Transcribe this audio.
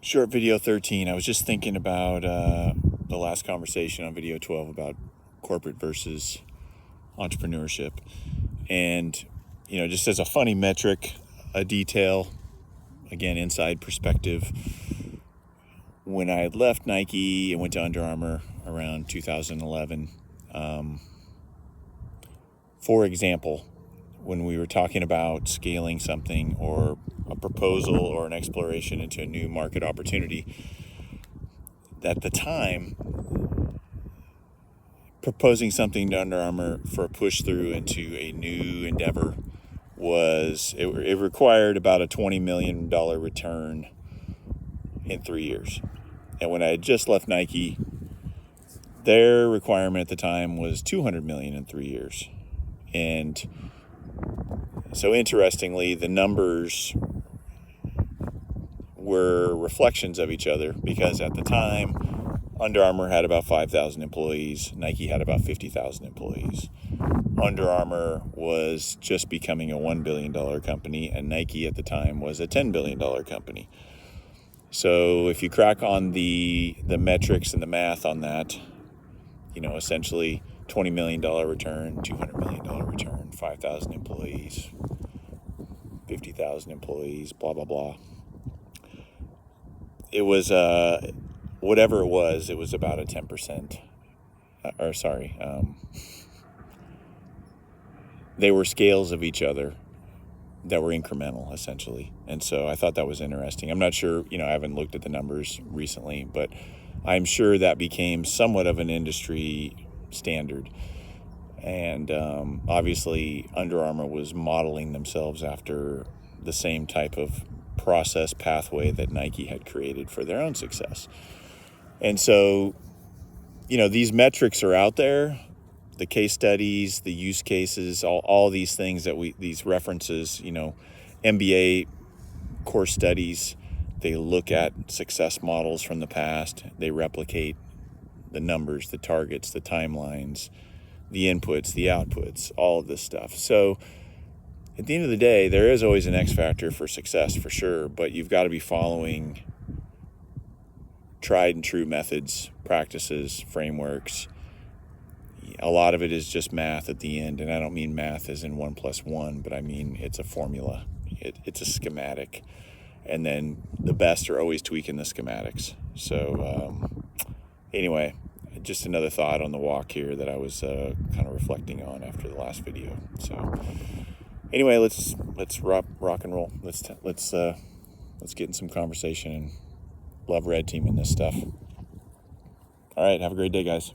Short video 13. I was just thinking about the last conversation on video 12 about corporate versus entrepreneurship. And, just as a funny metric, a detail, again, inside perspective, when I left Nike and went to Under Armour around 2011, for example, when we were talking about scaling something or a proposal or an exploration into a new market opportunity, at the time, proposing something to Under Armour for a push through into a new endeavor it required about a $20 million return in 3 years. And when I had just left Nike, their requirement at the time was $200 million in 3 years. And so interestingly, the numbers were reflections of each other, because at the time, Under Armour had about 5,000 employees. Nike had about 50,000 employees. Under Armour was just becoming a $1 billion company, and Nike at the time was a $10 billion company. So if you crack on the metrics and the math on that, essentially $20 million return, $200 million return, 5,000 employees, 50,000 employees, blah, blah, blah. It was, whatever it was about a 10%, they were scales of each other that were incremental, essentially. And so I thought that was interesting. I'm not sure, I haven't looked at the numbers recently, but I'm sure that became somewhat of an industry standard. And obviously Under Armour was modeling themselves after the same type of process pathway that Nike had created for their own success. And so, these metrics are out there, the case studies, the use cases, all these things these references, MBA course studies, they look at success models from the past, they replicate the numbers, the targets, the timelines, the inputs, the outputs, all of this stuff. So at the end of the day, there is always an X factor for success, for sure, but you've got to be following tried and true methods, practices, frameworks. A lot of it is just math at the end, and I don't mean math as in 1 + 1, but I mean it's a formula. It's a schematic, and then the best are always tweaking the schematics. So anyway, just another thought on the walk here that I was kind of reflecting on after the last video. So anyway, let's rock and roll. Let's get in some conversation and love red teaming this stuff. All right, have a great day, guys.